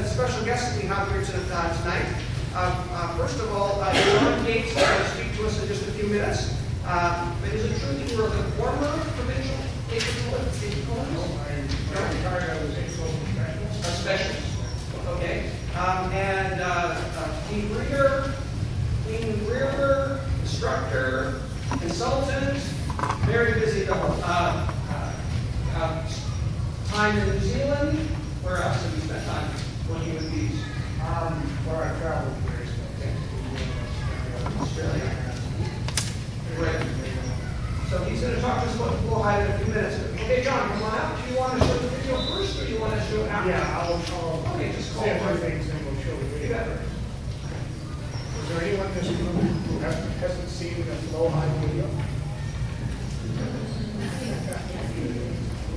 the special guests that we have here tonight. First of all, John Gates is going to speak to us in just a few minutes. But is it true that you were the former provincial apicologist? I retired, I was a Specialist. Okay. Queen breeder, instructor, consultant, very busy though. Time in New Zealand. Where else have you spent time working with bees? Where I traveled various places. Australia. Great. So he's going to talk to us about bullhide in a few minutes. Okay, John, come on out. Do you want to show the video first, or do you want to show it after? Yeah, I'll Okay, just call say a it. few things and we'll show the video. Is there anyone in this room who hasn't seen the bullhide video?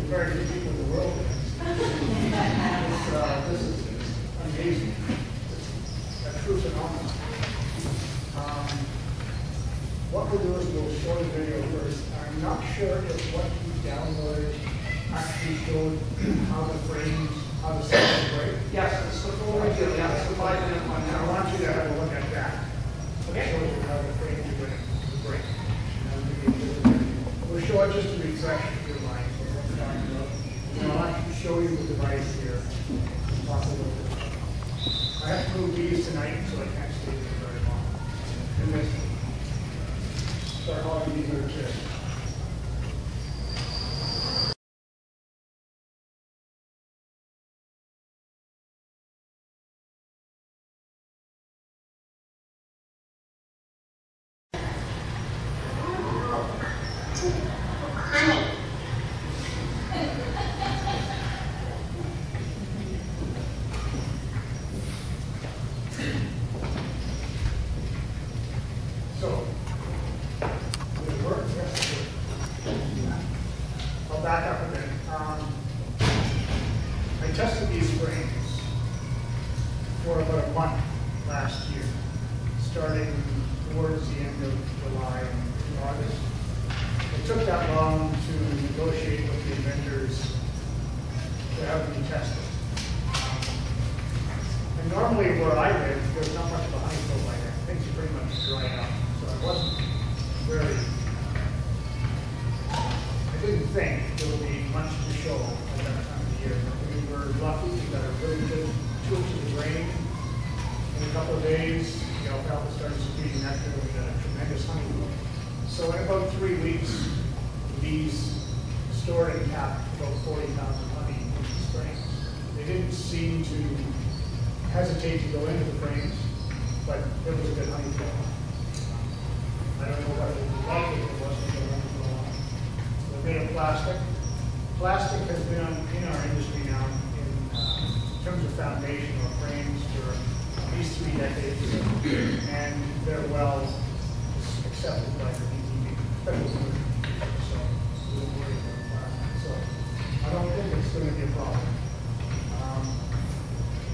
Very few people in the world. This is amazing. It's a true phenomenon. What we'll do is we'll show the video first. I'm not sure if what you downloaded actually showed how the frames, how the cells break. Yes, it's the full video. Yeah, it's the 5-minute one. And I want you to have a look at that. Okay. It shows you how the frames are going to break. We'll show it just to refresh your mind for what we're talking about. And I'll actually show you the device here. Talk a little bit about it. I have to move these tonight, so I can't stay here very long. And this. Start hauling these other chairs. So, will it work? Yes, it will. I'll back up a bit. I tested these frames for about a month last year, starting towards the end of July and August. It took that long to negotiate with the inventors to have them tested. And normally where I live, there's not much of a honeycomb like that. Things are pretty much dried out. So I wasn't very, I didn't think there would be much to show at that time of the year. We were lucky, we got a really good 2 inches of rain. In a couple of days, the alfalfa started secreting nectar, we got a tremendous honey flow. So in about 3 weeks, the bees stored and capped about 40,000 honey in the frames. They didn't seem to hesitate to go into the frames, but it was a good honey flow. I don't know what it would be like if it wasn't a good honey flow. They're made of plastic. Plastic has been in our industry now in terms of foundation or frames for at least 3 decades, and they're well accepted by the beekeeping, especially for beekeepers, so we don't worry about plastic. So I don't think it's going to be a problem.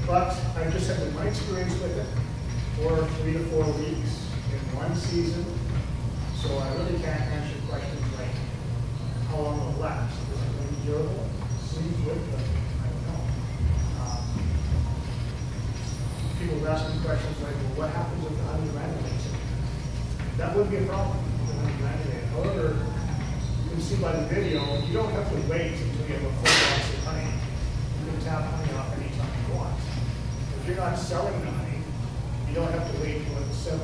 But I just had my experience with it for 3 to 4 weeks in one season, so I really can't answer questions like how long it will last. Is it going to be durable? Seems good, but I don't know. People have asked me questions like, well, what happens if the honey granulates? That would be a problem if the honey granulated. However, you can see by the video, you don't have to wait until you have a full box of honey. You can tap honey off anytime you want. If you're not selling the honey, you don't have to wait until it's 17.8%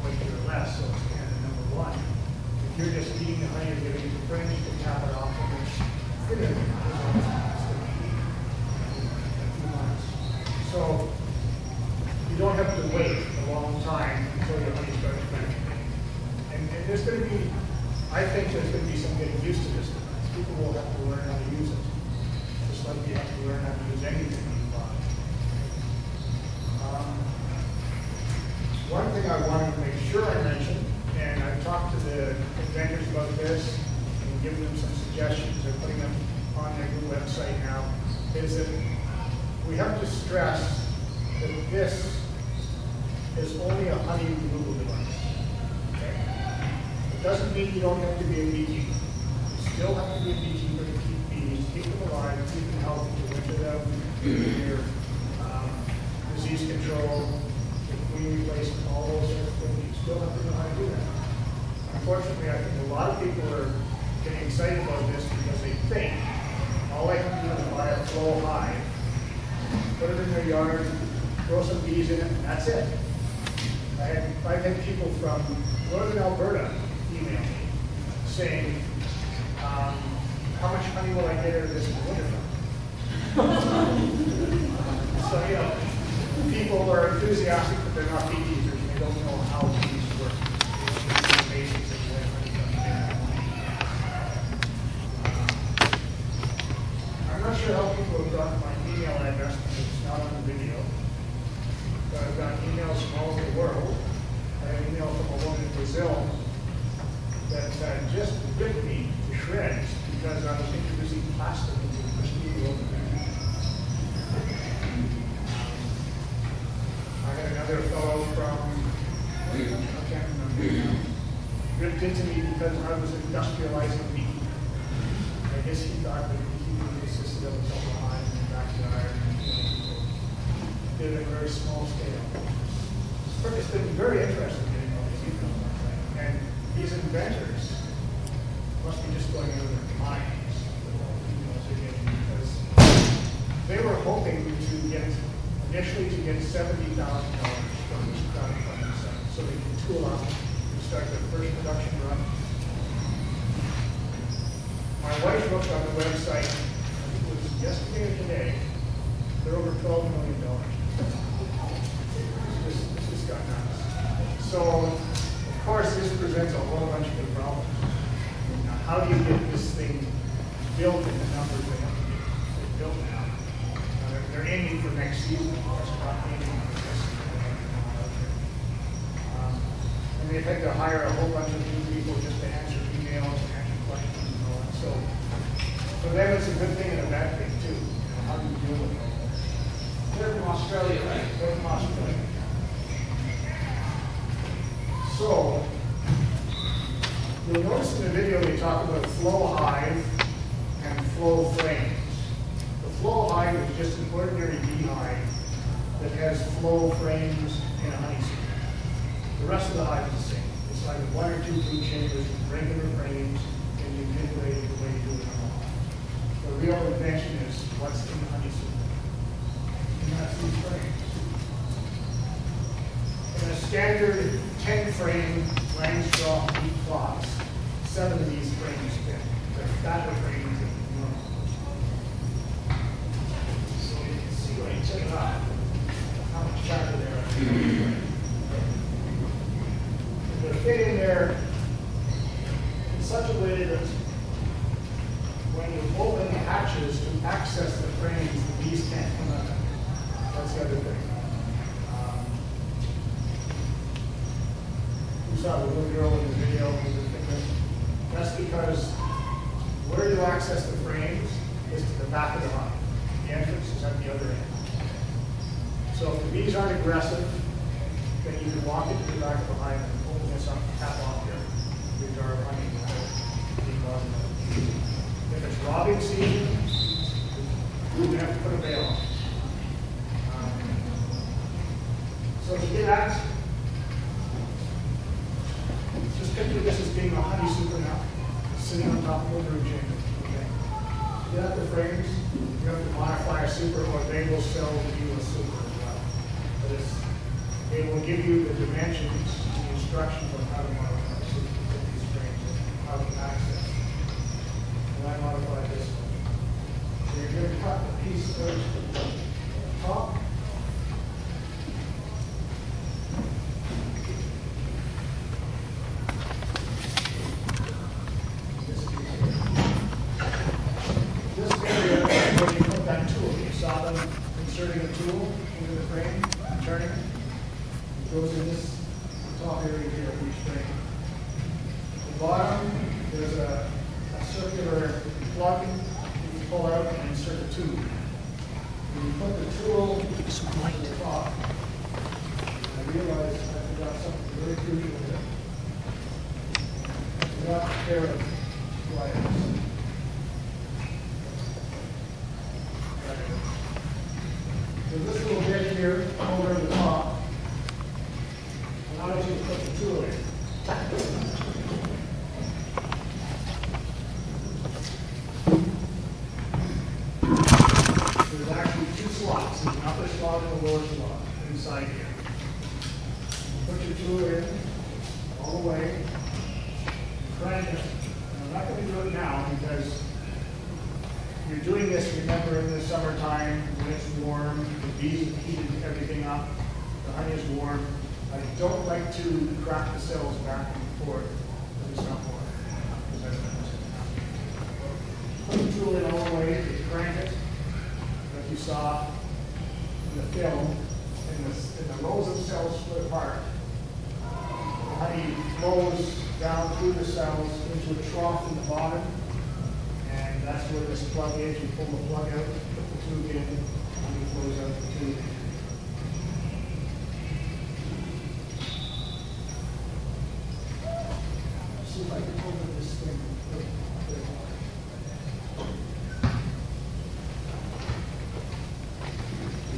moisture or less, so it's candidate number 1. If you're just eating the honey you're giving to the fringe, you can tap it off and it's finished. So you don't have to wait a long time until your honey starts granulating. And there's going to be, I think there's going to be some getting used to this device. People will have to learn how to use it, just like you have to learn how to use anything you buy. One thing I wanted to make sure I mentioned, and I've talked to the inventors about this and given them some suggestions, they're putting them on their new website now, is that we have to stress that this is only a honey removal device. Okay? It doesn't mean you don't have to be a beekeeper. You still have to be a beekeeper to keep bees, keep them alive, keep them healthy, to winter them, unfortunately, I think a lot of people are getting excited about this because they think all I can do is buy a flow hive, put it in their yard, throw some bees in it, and that's it. I've had people from northern Alberta email me saying, how much honey will I get out of this in the winter? So, you know, people are enthusiastic, but they're not beekeepers, and they don't know how bees work. They don't know the basics of the way honey comes in. I'm not sure how people have gotten my email address because it's not on the video, but I've got emails from all over the world. I have an email from a woman in Brazil that just ripped me to shreds because I was introducing plastic into the mosquito over there. I had another fellow from, I can't remember, ripped into me because I was industrializing meat. I guess he thought that he consisted of a couple of hives in the backyard and did it at a very small scale. It's been very interesting getting all these emails like that. And these inventors must be just going out of their minds with all the emails they're getting because they were hoping to get, initially to get $70,000 from this crowdfunding site so they can tool up and start their first production run. My wife looked on the website, I think it was yesterday or today, they're over $12 million. This just got nuts. So, of course, this presents a whole bunch of good problems. Now, how do you get this thing built in the numbers they have to get built now? They're aiming for next season, of course, not aiming for this season. And they've had to hire a whole bunch of new people just to answer emails and answer questions and all that. So, for them, it's a good thing and a bad thing, too. You know, how do you deal with all this? They're from Australia, right? They're from Australia. So, you'll notice in the video they talk about flow hive and flow frames. The flow hive is just an ordinary beehive that has flow frames in a honey suit. The rest of the hive is the same. It's either one or two brood chambers with regular frames, and you manipulate it the way you do it in a hive. The real invention is what's in the honey suit. And that's these frames. In a standard 10-frame Langstroth bee box, 7 of these frames fit. They're fatter frames than normal. So you can see when you tip it up, how much fatter there are. They're fit in there in such a way that when you open the hatches to access the frames, the bees can't come out. That's the other thing. You saw the little girl in the video with the finger. That's because where you access the frames is to the back of the hive. The entrance is at the other end. So if the bees aren't aggressive, then you can walk into the back of the hive and open this up, tap off your jar of honey without being bothered by the bees. If it's robbing season, you have to put a veil on. So to get at, just picture this as being a honey super now, sitting on top of a brood chamber. Okay. To get at the frames, you have to modify a super, or they will sell you a super as well. But they will give you the dimensions, the instructions on how to modify the super to fit these frames and how to access. And I modified this one. So you're going to cut the piece first at the top. Inserting a tool into the frame and turning it. It goes in this top area here of each frame. At the bottom, there's a circular plug you can pull out and insert a tube. When you put the tool into the top, I realized I forgot something very crucial here. I forgot a pair of pliers. So this little bit here over the top allows you to put the tool in. side here. Put your tool in all the way, crank it. And I'm not going to do it now because you're doing this, remember, in the summertime when it's warm, the bees have heated everything up, the honey is warm. I don't like to crack the cells back and forth because it's not warm. Put the tool in all the way, you crank it, like you saw in the film, and the rows of cells split apart. The honey flows down through the cells into a trough in the bottom, and that's where this plug is. You pull the plug out, put the tube in, and it flows out the tube. See if I can open this thing.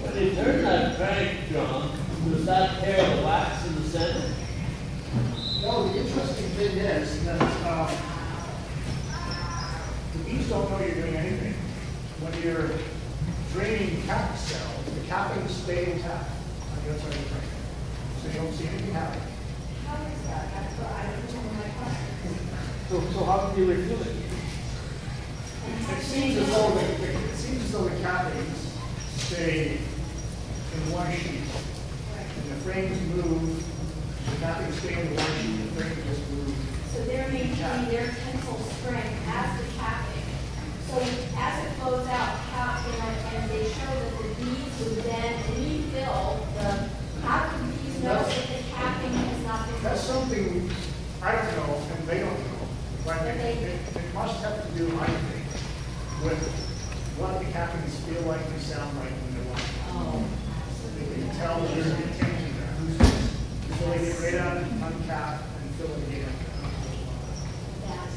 When you turn that crank, John, does that tear the wax in the center? No, the interesting thing is that the bees don't know you're doing anything. When you're draining cap cells, the cappings stay intact on the outside of the crank. So you don't see anything happen. How is that? That's what I don't know my question. So how do you refill it? It seems as though the cappings stay in one sheet. And the frames move, the cappings stay in one sheet, the frames just move. So they're maintaining their tensile strength as the capping. So as it flows out, and they show that the bees would then refill how do bees know that the capping has not been? That's something I don't know, and they don't know. But it must have to do, I think, with what the cappings feel like and sound like when they're walking. Oh, They can tell there's an intention there. So they get right out and uncap and fill it again. yes.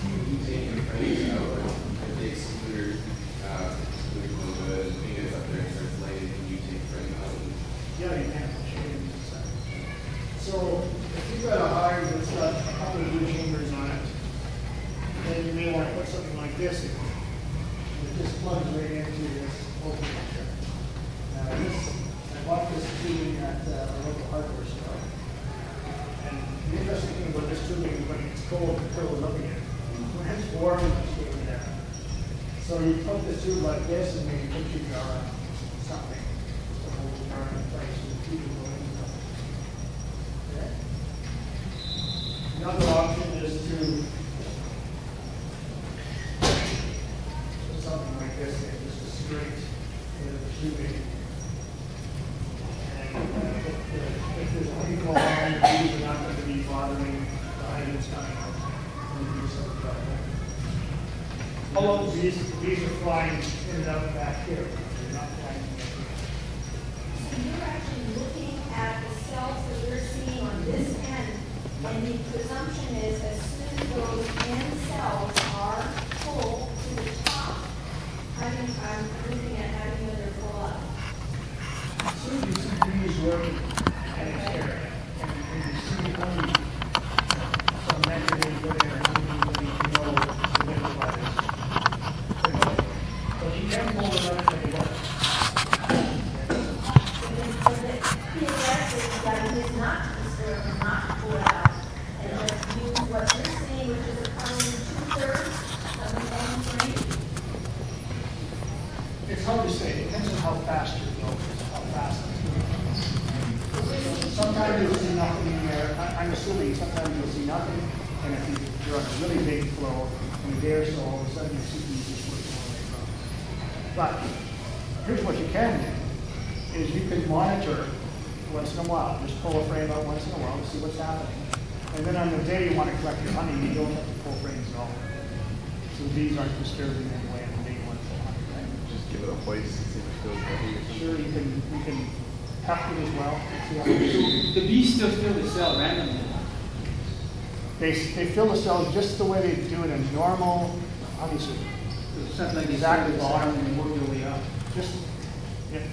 You take your friends out, if they exclude the fingers up there and starts lighting, and you take friends out. Yeah, you can. So if you've got a hive that's got a couple of blue chambers on it, then you may want to put something like this in. It just plugs right into this opening here. I bought this tubing at a local hardware store. And the interesting thing about this tubing is when it's cold, it curls up again. When it's warm, it's staying there. So you put this tube like this and maybe put your jar on something to hold the jar in place and keep it going. Okay. Another option is to put something like this in, just a straight tubing. And if there's honey going on, the bees are not going to be bothering the honey that's coming out. And you do something about that. Although the bees are flying in and out back here, they're not flying in here. So you're actually looking at the cells that we're seeing on this end, and the presumption is as soon as those end cells are full to the top, I'm looking at how do you know they're full up? As soon as you see bees working in this area, and you see honey, some mechanism in there, honey, you know the middle by this. But you can pull it out and work. Theoretically, that is not to disturb and not to pull it out, and just use what you're seeing, which is probably 2/3 of the end frame. It's hard to say, it depends on how fast you're going, how fast it's moving. Sometimes you'll see nothing in there, I'm assuming sometimes you'll see nothing, and if you're on a really big flow, in a day or so, all of a sudden you see bees just working all the way across. But here's what you can do, is you can monitor once in a while, just pull a frame out once in a while to see what's happening. And then on the day you want to collect your honey, you don't have to pull frames at all. So the bees aren't disturbed in any way on the day you want to pull honey, right? Just give it a hoist and see if it feels heavy or something. Sure, you can tuck it as well. See how it goes. The bees still fill the cell randomly. They fill the cells just the way they do in a normal honey suit. Something like Exactly the the bottom same. and work their way up. Just,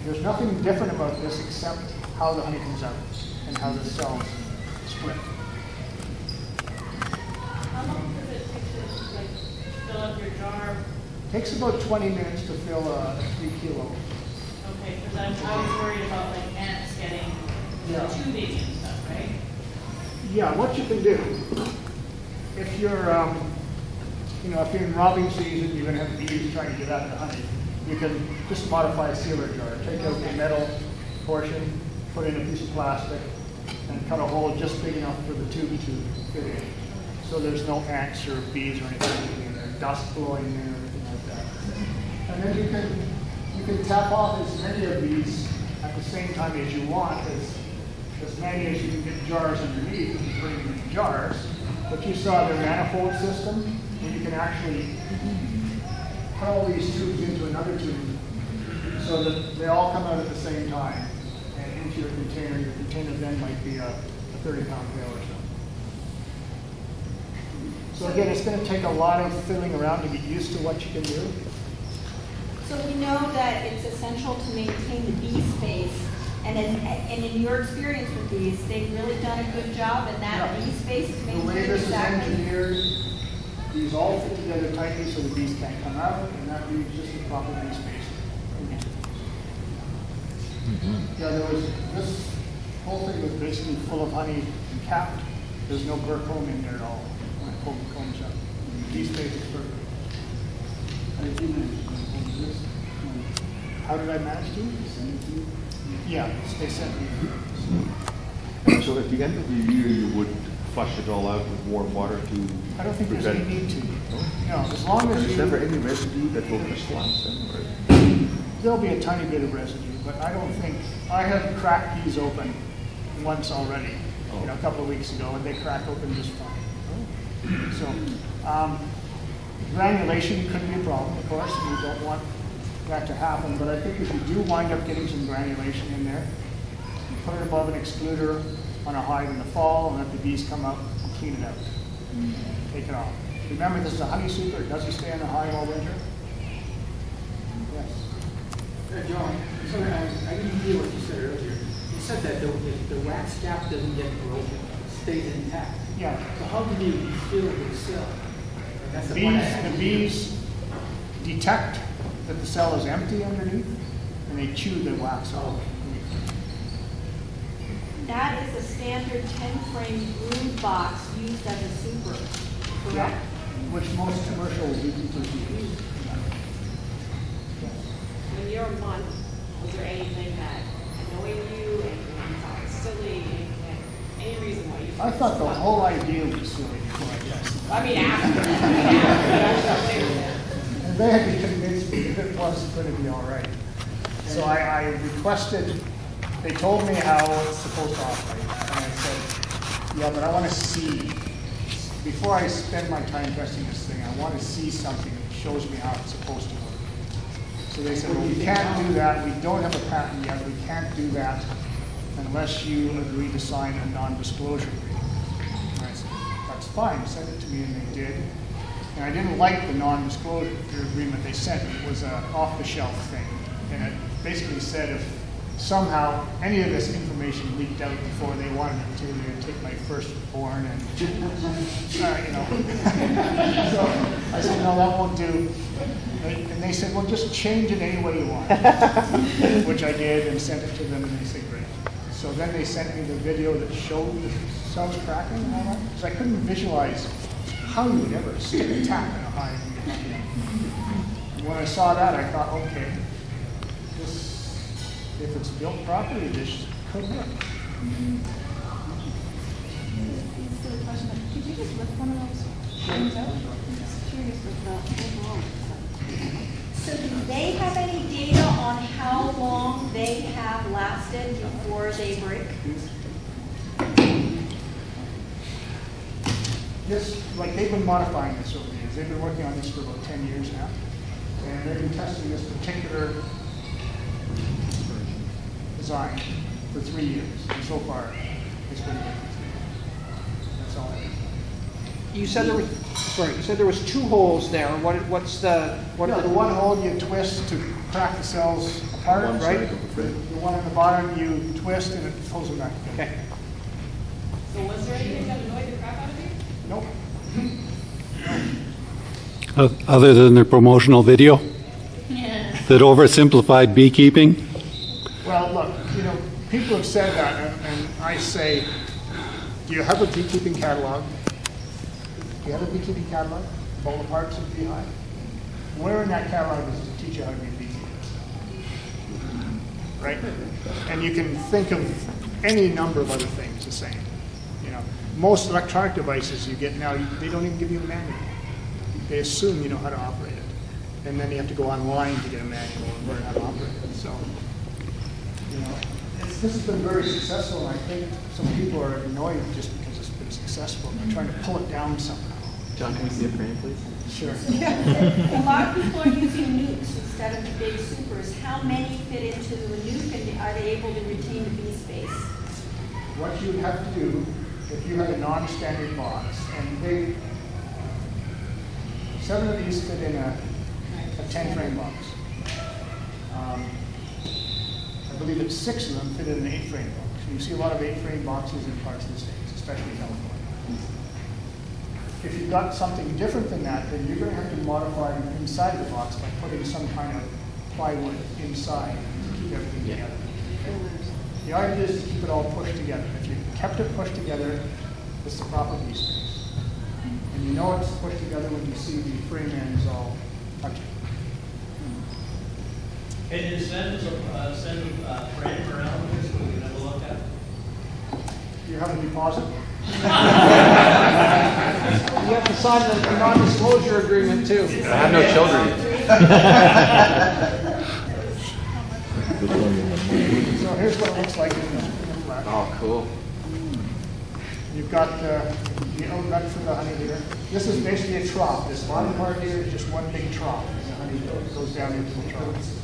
there's nothing different about this except how the honey comes out and how the cells split. How long does it take to like fill up your jar? Takes about 20 minutes to fill a 3 kilo. Okay, because I was worried about like ants setting, Yeah. tubing and stuff, right? Yeah, what you can do, if you're, if you're in robbing season, you're gonna have bees trying to get at the honey. You can just modify a sealer jar, take out the metal portion, put in a piece of plastic, and cut a hole just big enough for the tube to fit in. So there's no ants or bees or anything in there, dust blowing in or anything like that. And then you can tap off as many of these at the same time as you want, as many as you can get jars underneath and bring them in jars. But you saw the manifold system, where you can actually put all these tubes into another tube so that they all come out at the same time and into your container. Your container then might be a 30-pound pail or so. So again, it's going to take a lot of fiddling around to get used to what you can do. So we know that it's essential to maintain the bee space, and in your experience with these, they've really done a good job in that bee space to The maintain way this is exactly. engineered, these all fit together tightly so the bees can't come out, and that leaves just the proper bee space. Yeah, this whole thing was basically full of honey and capped. There's no burr comb in there at all when I pulled the comb shut. The bee space is perfect. How did I manage to? Yeah, they sent me. And so at the end of the year, you would flush it all out with warm water to I don't think there's any prevent... need to. No, as long as There's you... never any residue that will crystallize then? There'll be a tiny bit of residue, but I don't think, I have cracked these open once already, a couple of weeks ago, and they crack open just fine. So, granulation could be a problem, of course, and we don't want that to happen, but I think if you do wind up getting some granulation in there, you put it above an excluder on a hive in the fall and let the bees come up and clean it out. Take it off. Remember, this is a honey super, it doesn't stay in the hive all winter. Yes. John, sorry, I didn't hear what you said earlier. You said that the wax cap doesn't get broken, it stays intact. Yeah. So how do you refill the cell? That's the one I had. The bees detect that the cell is empty underneath, and they chew the wax off. That is a standard 10-frame brood box used as a super, Yeah. correct? Which most commercial beekeepers use. In your month, was there anything that annoyed you, and you thought was silly, and any reason why you? I thought the whole idea was silly before I tested it. I mean, after, And they had to convince me that it was going to be all right. So I requested, they told me how it's supposed to operate. And I said, yeah, but I want to see, before I spend my time testing this thing, I want to see something that shows me how it's supposed to work. So they said, well, we can't do that. We don't have a patent yet. We can't do that unless you agree to sign a non-disclosure agreement. And I said, that's fine, send it to me, and they did. And I didn't like the non-disclosure agreement they sent me. It was an off-the-shelf thing. And it basically said if somehow any of this information leaked out before they wanted it to, they would take my firstborn and, so I said, no, that won't do. And they said, well, just change it any way you want. Which I did and sent it to them, and they said, great. So then they sent me the video that showed the cells cracking and all that, because I couldn't visualize how you would ever stick a tap in a hive. And when I saw that, I thought, okay, if it's built properly, this could work. Silly question, but could you just lift one of those things out? I'm just curious with the overall. So do they have any data on how long they have lasted before they break? This, like, they've been modifying this over the years. They've been working on this for about 10 years now. And they've been testing this particular design for 3 years. And so far, it's been good. That's all I have. You said there was two holes there. What's the, The one hole you twist to crack the cells apart, One right? side of the frame. The one on the bottom you twist and it pulls them back together. Okay. So was there anything that annoyed the crap out of you? Nope. Other than their promotional video that oversimplified beekeeping? Well, look, people have said that, and I say, do you have a beekeeping catalog? Do you have a beekeeping catalog? All the parts of the beehive? Where in that catalog does it teach you how to be a beekeeper? Right? And you can think of any number of other things the same. You know, most electronic devices you get now, they don't even give you a manual. They assume you know how to operate it. And then you have to go online to get a manual and learn how to operate it. So, you know, this has been very successful, and I think some people are annoyed just because it's been successful. They're trying to pull it down somehow. John, can we see a frame, please? Sure. A lot of people are using nukes instead of the big supers. How many fit into the nuke, and are they able to retain the bee space? What you would have to do, if you had a non-standard box, and 7 of these fit in a 10-frame box. I believe that 6 of them fit in an 8-frame box. You see a lot of 8-frame boxes in parts of the States, especially California. If you've got something different than that, then you're going to have to modify inside the box by putting some kind of plywood inside to keep everything together. The idea is to keep it all pushed together. If you kept it pushed together, it's the proper bee space. And you know it's pushed together when you see the frame ends all touching. Can you send a frame around here so we can have a look at it? You have a deposit? You have to sign the non-disclosure agreement too. I have no children. So here's what it looks like in the flesh. Oh, cool. You've got the outlet for the honey here. This is basically a trough. This bottom part here is just one big trough. And the honey goes down into the trough.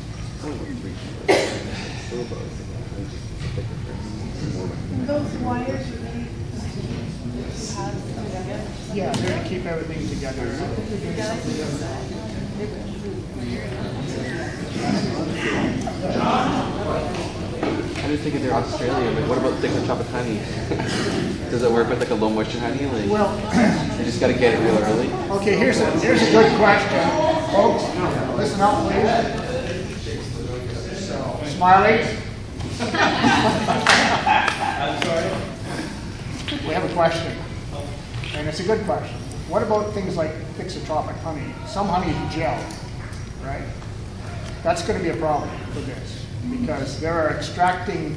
Those wires you need to have them together. Yeah, they're going to keep everything together. I think they're doing something different. I was thinking they're Australian. Like, what about thicker chocolate honey? Does it work with like a low moisture honey? Like, Well, you just got to get it real early. okay, here's a good question. Folks, listen up, please. Smiley? I'm sorry? We have a question, and it's a good question. What about things like thixotropic honey? Some honey is gel, right? That's going to be a problem for this, because there are extracting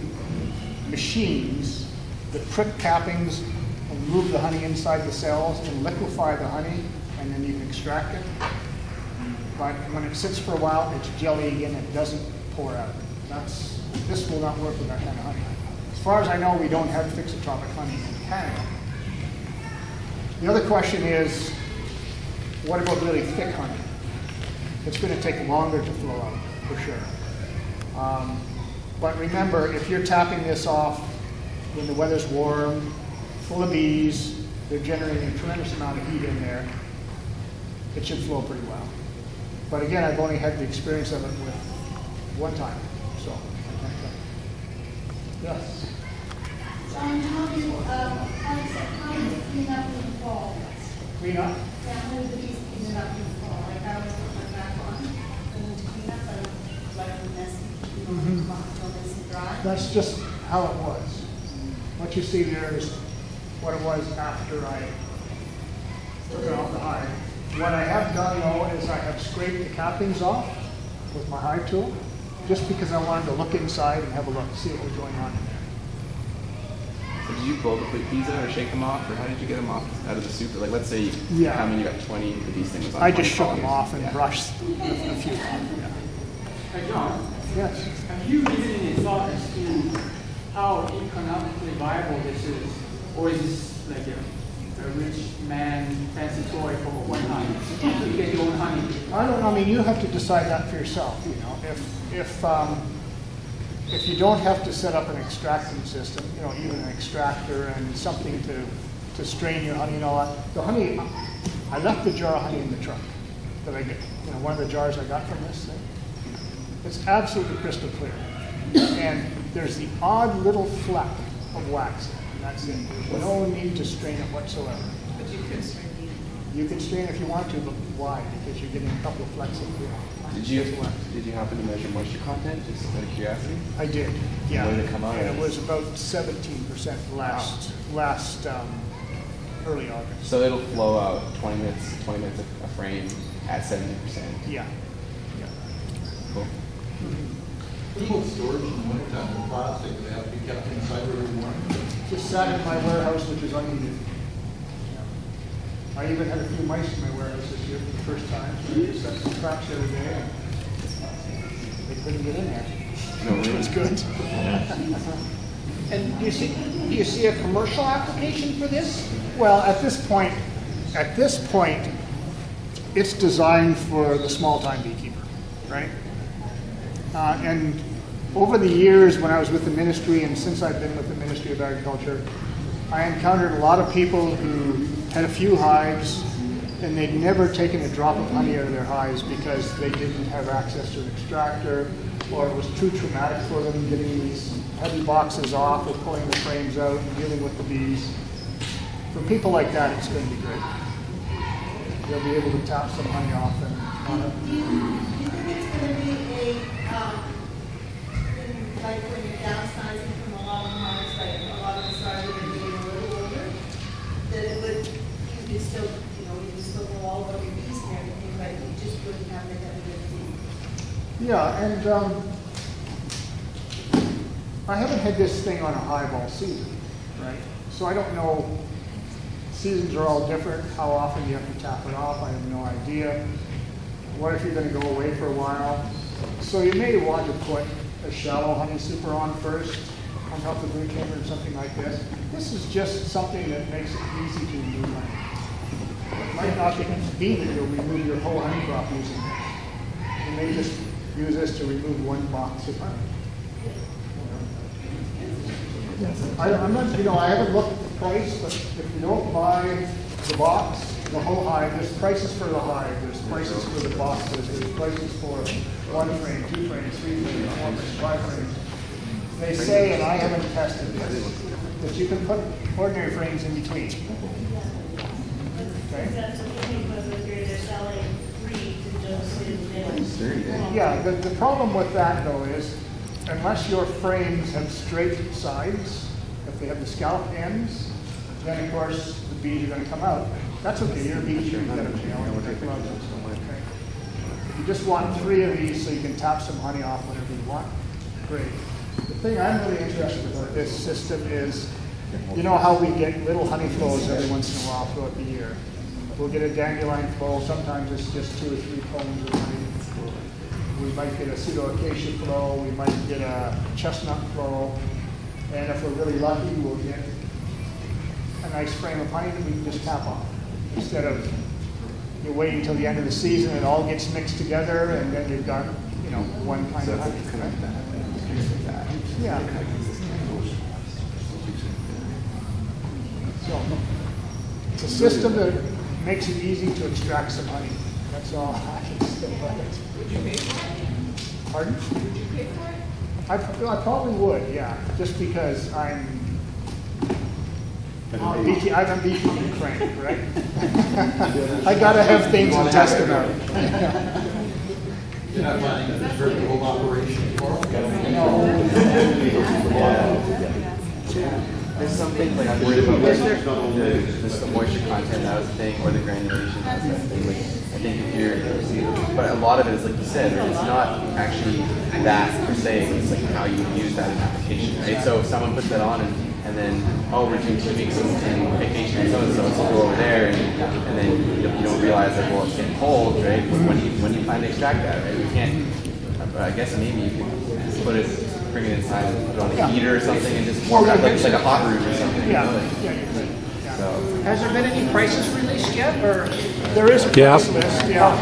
machines that prick cappings and move the honey inside the cells and liquefy the honey, and then you can extract it. But when it sits for a while, it's jelly and it doesn't pour out. This will not work with that kind of honey. As far as I know, we don't have thixotropic honey in Canada. The other question is, what about really thick honey? It's going to take longer to flow out, for sure. But remember, if you're tapping this off when the weather's warm, full of bees, they're generating a tremendous amount of heat in there, it should flow pretty well. But again, I've only had the experience of it with one time, so I can't tell. Yes? John, how do you clean up in the fall? Clean up? Yeah, how do the bees clean it up in the fall? Like I always put my back on and to clean up, I don't let it messy, until nice and dry. That's just how it was. What you see there is what it was after I took it off the hive. What I have done though is I have scraped the cappings off with my hive tool, just because I wanted to look inside and have a look, see what was going on in there. So did you blow the bees out or shake them off, or how did you get them off out of the super? Like, let's say how many you got 20 of these things on. I just shook them colonies. off and Yeah. brushed a few off. Yeah. Hey, John, Yes. have you given any thought as to how economically viable this is? Or is this like a rich man fancy toy for one honey? You get your own honey. I don't know. I mean, you have to decide that for yourself. You know, if you don't have to set up an extracting system, you know, even an extractor and something to strain your honey and all that. The honey, I left the jar of honey in the truck that I get. You know, one of the jars I got from this thing. It's absolutely crystal clear, and there's the odd little fleck of wax in it, and that's it. There's no need to strain it whatsoever. But you could strain it. You can strain if you want to, but why? Because you're getting a couple of flecks of clear. Did you happen to measure moisture content, just out of curiosity? I did, yeah. What did it come out And as? it was about 17% last early August. So it'll flow out 20 minutes a frame at 70%. Yeah. Cool. What about storage in the wintertime, the plastic, they have to be kept inside where we want? Just sat in my warehouse, which is unneeded. I even had a few mice in my warehouse this year for the first time. So I just set some traps the other day, and they couldn't get in there. No, Which was good. And do you see a commercial application for this? Well, at this point, it's designed for the small-time beekeeper, right? And over the years when I was with the ministry, and since I've been with the Ministry of Agriculture, I encountered a lot of people who had a few hives and they'd never taken a drop of honey out of their hives because they didn't have access to an extractor, or it was too traumatic for them getting these heavy boxes off or pulling the frames out and dealing with the bees. For people like that, it's going to be great. They'll be able to tap some honey off and Do you think it's going to be like when you're downsizing from a lot of hives, like a lot of the size are getting a little older, that it would, you could still, you could still go all over your bees and everything, but you just wouldn't have the heavy. yeah, and I haven't had this thing on a hive all season, right? So I don't know. Seasons are all different. How often you have to tap it off, I have no idea. What if you're going to go away for a while? So you may want to put a shallow honey super on first, on top of the brood chamber or something like this. This is just something that makes it easy to remove honey. It might not be that you'll remove your whole honey crop using this. You may just use this to remove one box of honey. I'm not, I haven't looked at the price, but if you don't buy the box, the whole hive, there's prices for the hive, there's prices for the boxes, there's prices for 1 frame, 2 frames, 3 frames, 4 frames, 5 frames. They say, and I haven't tested this, that you can put ordinary frames in between. Okay? That's what you because if you're selling free to just in Yeah, the problem with that though is, unless your frames have straight sides, if they have the scallop ends, then of course the bees are going to come out. That's okay, you're a beekeeper, you've got to take gloves. Okay. If you just want 3 of these so you can tap some honey off whenever you want, great. The thing I'm really interested about this system is, you know how we get little honey flows every once in a while throughout the year. We'll get a dandelion flow, sometimes it's just 2 or 3 cones of honey. We might get a pseudo-acacia flow, we might get a chestnut flow, and if we're really lucky, we'll get a nice frame of honey that we can just tap off. Instead of you wait until the end of the season, it all gets mixed together, and then you've got, one kind of honey. Yeah. So, it's a system that makes it easy to extract some honey. That's all I can say about it. Would you pay for it? Pardon? Would you pay for it? I probably would, yeah, just because I'm a beekeeping crank, right? I gotta have things to test them out. You're not planning to convert the whole operation for There's something like I'm worried about the moisture content, that was the thing, or the granulation, that's the thing. Like, I think if you're, but a lot of it is like you said, right? It's not actually that per se, it's like how you use that in application, right? So if someone puts that on and then, oh, we're doing 2 weeks in vacation and so go over there and then you don't realize like, well, it's getting cold, right? When do you finally extract that, right? We can't, I guess maybe you could put it, bring it inside and put it on a heater or something and just warm it up like a hot room or something. Yeah. So. Has there been any prices released yet, or? There is a price list, yeah.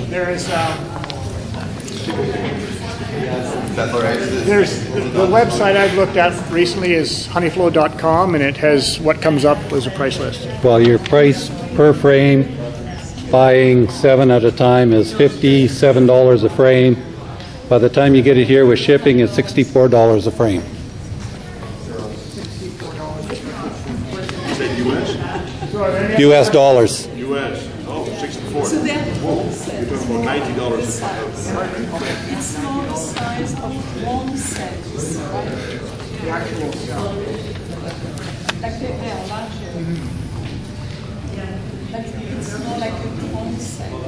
There is, That's all right. there's, the website I've looked at recently is honeyflow.com, and it has what comes up as a price list. Well, your price per frame, buying 7 at a time, is $57 a frame. By the time you get it here with shipping, it's $64 a frame. You said US? US dollars. US. Oh, 64. So that wholesale cells. You're talking about $90 This a size. ton. It's not the size of one cells, right? The actual cell. Like the large. Like it's more like a one cell.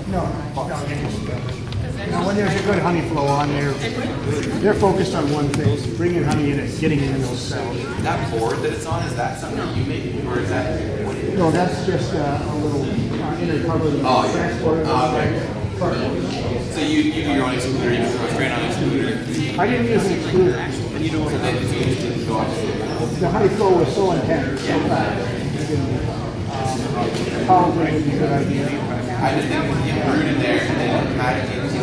No. Now, when there's a good honey flow on there, they're focused on one thing, bringing honey in and getting it in those cells. That board that it's on, is that something that you make, or is that what it is? No, that's just a little inner cover that Oh, yeah. transporter. So you do your own excluder, you throw a straight on excluder? I didn't use an excluder. And you don't, so then you just didn't go off. The honey flow was so intense, so fast. Probably would be a good idea. I just think when you brood in there and then add it into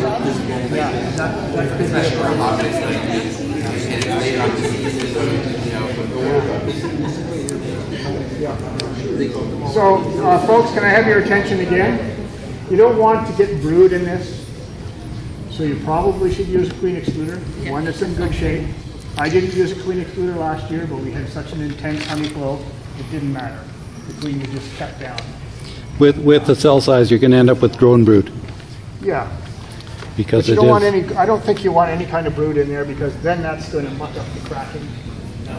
Yeah, that could especially for a be. hot place like this, and it's laid on diseases, you know. So, folks, can I have your attention again? You don't want to get brood in this, so you probably should use a clean excluder, one that's in good shape. I didn't use a clean excluder last year, but we had such an intense honey flow, it didn't matter. The queen was just kept down. With the cell size, you're going to end up with drone brood Yeah. because But you it don't want is. any, I don't think you want any kind of brood in there because then that's going to muck up the cracking.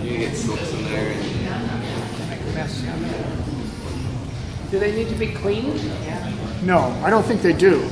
You get silks in there. Do they need to be cleaned? No, I don't think they do.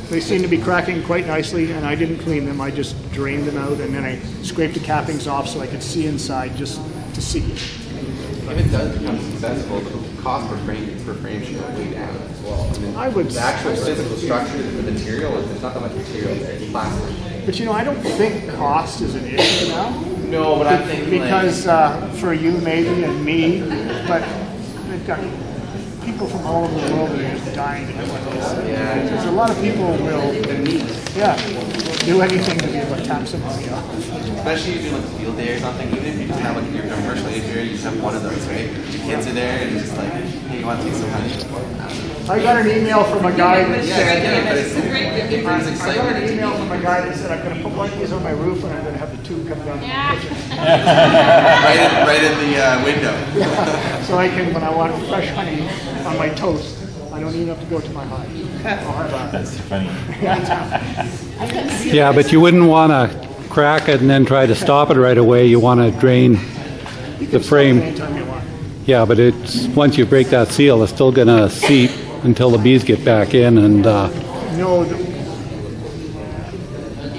They seem to be cracking quite nicely, and I didn't clean them. I just drained them out, and then I scraped the cappings off so I could see inside just to see. If it does become successful, the cost per frame should go way down as well. I mean, I would- the actual physical structure, the material, there's not that much material there. It's plastic. But you know, I don't think cost is an issue now. No, but I'm thinking Because for you maybe and me, but they've got people from all over the world that are just dying to do this. Yeah. There's a lot of people will, do anything to be able to tap some money off. especially if you do like a field day or something, even if you just have like your commercial area, you just have one of those, right? Your kids are there and just like, hey, you want to take some honey? I got an email from a guy that said, But it brings I got excitement an into email people. from a guy that said, I'm going to put one of these on my roof and I'm going to have the tube come down. right in the window. So I can, when I want fresh honey on my toast, I don't even have to go to my hive. I'll have that. That's funny. Yeah, but you wouldn't want to crack it and then try to stop it right away. You want to drain the frame. Anytime you want. Yeah, but it's once you break that seal, it's still going to seep until the bees get back in. And No,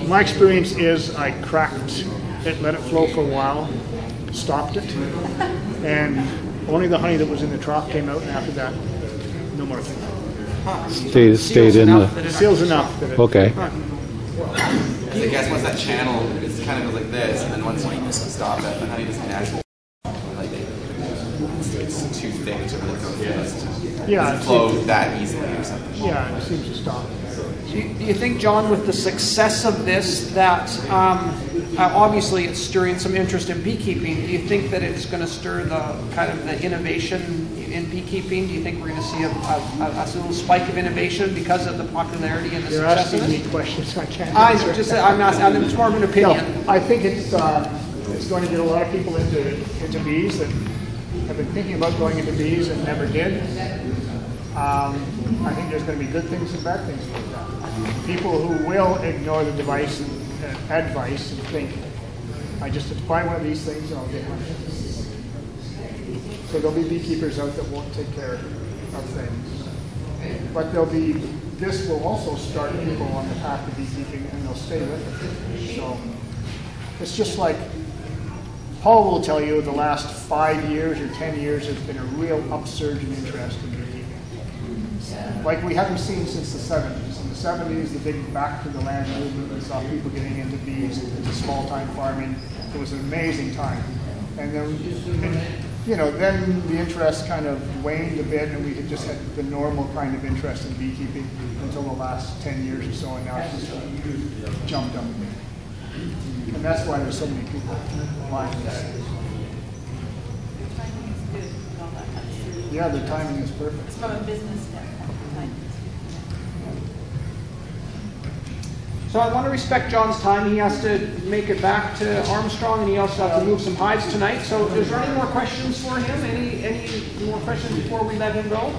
my experience is I cracked it, let it flow for a while, stopped it, and only the honey that was in the trough came out, and after that, no more thing. stayed in the. The seal's enough that it. Okay. I guess once that channel is kind of goes like this, and then once you stop it, the honey doesn't naturally like it's too thick to really go fast. Yeah, It doesn't flow that easily or something. Yeah, it seems to stop. Do you think, John, with the success of this, that obviously it's stirring some interest in beekeeping, do you think that it's going to stir the kind of the innovation in beekeeping? Do you think we're going to see a little spike of innovation because of the popularity and the You're success of asking it? me questions I can't answer. I'm asking, it's more of an opinion. No, I think it's going to get a lot of people into bees that have been thinking about going into bees and never did. I think there's going to be good things and bad things about that. People who will ignore the advice and think, I just have to buy one of these things and I'll get one. So there'll be beekeepers out that won't take care of things. But this will also start people on the path to beekeeping and they'll stay with it. So it's just like Paul will tell you the last 5 years or 10 years there's been a real upsurge in interest in beekeeping. Like we haven't seen since the 70s. In the 70s, the big back to the land movement, we saw people getting into bees, into small-time farming. It was an amazing time. And then, then the interest kind of waned a bit and we had just had the normal kind of interest in beekeeping until the last 10 years or so, and now it's just jumped up again. And that's why there's so many people buying this. Yeah, the timing is perfect. It's from a business standpoint. So I want to respect John's time. He has to make it back to Armstrong, and he also has to move some hides tonight. So is there any more questions for him? Any more questions before we let him go?